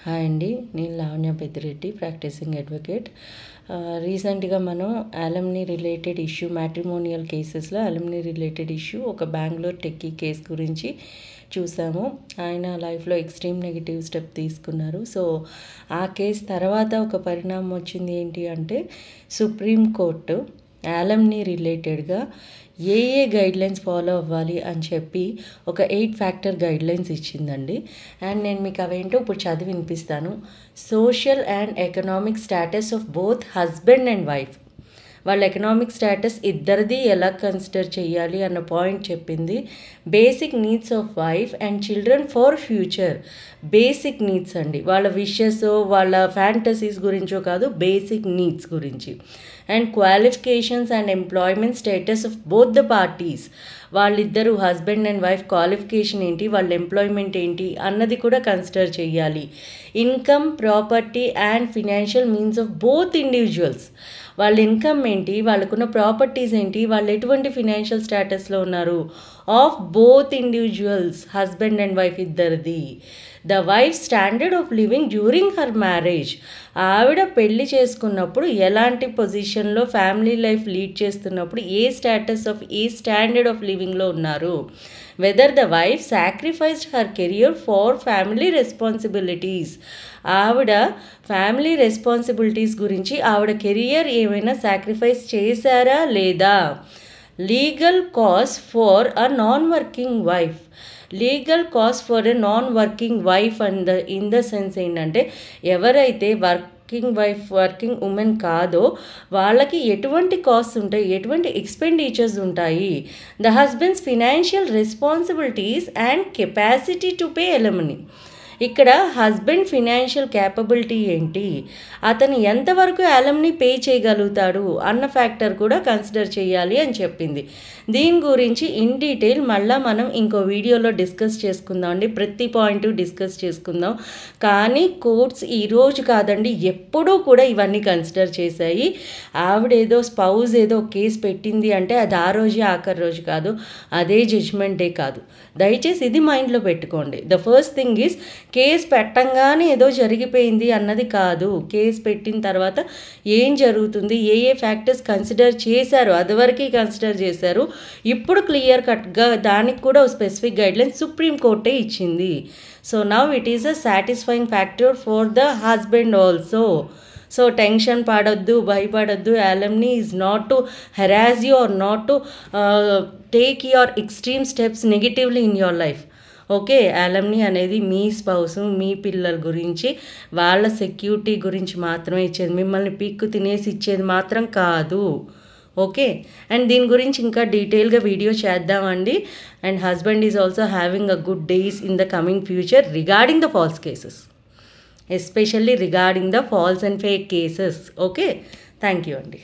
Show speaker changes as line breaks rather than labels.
Hi అండి, నేను Lavanya Peddireddy, practising advocate. రీసెంట్గా మనం అలమ్నీ రిలేటెడ్ ఇష్యూ, మ్యాట్రిమోనియల్ కేసెస్లో అలమ్నీ రిలేటెడ్ ఇష్యూ ఒక బెంగళూరు టెక్కీ కేసు గురించి చూసాము. ఆయన లైఫ్లో ఎక్స్ట్రీమ్ నెగిటివ్ స్టెప్ తీసుకున్నారు. సో ఆ కేసు తర్వాత ఒక పరిణామం వచ్చింది ఏంటి అంటే, సుప్రీంకోర్టు అలమ్నీ రిలేటెడ్గా ఏ గైడ్లైన్స్ ఫాలో అవ్వాలి అని చెప్పి ఒక 8 ఫ్యాక్టర్ గైడ్లైన్స్ ఇచ్చిందండి. అండ్ నేను మీకు అవేంటో ఇప్పుడు చదివి వినిపిస్తాను. Social and economic status of both husband and wife, వాళ్ళ ఎకనామిక్ స్టేటస్ ఇద్దరిది ఎలా కన్సిడర్ చేయాలి అన్న పాయింట్ చెప్పింది. Basic needs of wife and children for future, basic needs అండి, వాళ్ళ విషెస్ వాళ్ళ ఫ్యాంటసీస్ గురించో కాదు, బేసిక్ నీడ్స్ గురించి. And qualifications and employment status of both the parties, వాళ్ళిద్దరూ హస్బెండ్ అండ్ వైఫ్ క్వాలిఫికేషన్ ఏంటి, వాళ్ళ ఎంప్లాయ్మెంట్ ఏంటి అన్నది కూడా కన్సిడర్ చేయాలి. Income, property and financial means of both individuals, వాళ్ళ ఇన్కమ్ ఏంటి, వాళ్ళకున్న ప్రాపర్టీస్ ఏంటి, వాళ్ళు ఎటువంటి ఫినాన్షియల్ స్టేటస్లో ఉన్నారు of both individuals, husband and wife ఇద్దరిది. The wife standard of living during her marriage, ఆవిడ పెళ్లి చేసుకున్నప్పుడు ఎలాంటి పొజిషన్లో ఫ్యామిలీ లైఫ్ లీడ్ చేస్తున్నప్పుడు ఏ స్టేటస్ ఆఫ్ ఏ స్టాండర్డ్ ఆఫ్ లివింగ్లో ఉన్నారు. Whether the wife sacrificed her career for family responsibilities, ఆవిడ ఫ్యామిలీ రెస్పాన్సిబిలిటీస్ గురించి ఆవిడ కెరియర్ ఏమైనా సాక్రిఫైస్ చేశారా లేదా. Legal cause for a non working wife, legal cause for a non working wife and in the sense ఏంటంటే, ఎవరైతే working women కాదో వాళ్ళకి ఎటువంటి కాస్ట్ ఉంటాయి, ఎటువంటి ఎక్స్పెండిచర్స్ ఉంటాయి. The husbands financial responsibilities and capacity to pay alimony, ఇక్కడ husband financial capability ఏంటి, అతను ఎంతవరకు అలిమనీ పే చేయగలుగుతాడు అన్న ఫ్యాక్టర్ కూడా కన్సిడర్ చేయాలి అని చెప్పింది. దీని గురించి ఇన్ డీటెయిల్ మళ్ళీ మనం ఇంకో వీడియోలో డిస్కస్ చేసుకుందాం అండి, ప్రతి పాయింట్ డిస్కస్ చేసుకుందాం. కానీ కోర్ట్స్ ఈరోజు కాదండి, ఎప్పుడూ కూడా ఇవన్నీ కన్సిడర్ చేశాయి. ఆవిడేదో స్పౌజ్ ఏదో కేసు పెట్టింది అంటే అది ఆ రోజే ఆఖరి రోజు కాదు, అదే జడ్జ్మెంట్ డే కాదు. దయచేసి ఇది మైండ్లో పెట్టుకోండి. The first thing is, case పెట్టంగానే ఏదో జరిగిపోయింది అన్నది కాదు. కేసు పెట్టిన తర్వాత ఏం జరుగుతుంది, ఏ ఫ్యాక్టర్స్ కన్సిడర్ చేశారు, అదివరకు కన్సిడర్ చేశారు, ఇప్పుడు క్లియర్ కట్గా దానికి కూడా స్పెసిఫిక్ గైడ్లైన్స్ సుప్రీంకోర్టే ఇచ్చింది. So now it is a satisfying factor for the husband also. So tension పడొద్దు, భయపడొద్దు. Alimony is not to harass you are not to take your extreme steps negatively in your life. Okay, alimony అనేది మీ spouse, మీ పిల్లల గురించి, వాళ్ళ security గురించి మాత్రమే ఇచ్చేది, మిమ్మల్ని పీక్కు తినేసి ఇచ్చేది మాత్రం కాదు. ఓకే, అండ్ దీని గురించి ఇంకా డీటెయిల్గా వీడియో చేద్దామండి. And husband is also having a good days in the coming future regarding the false cases, especially regarding the false and fake cases. Okay, thank you అండి.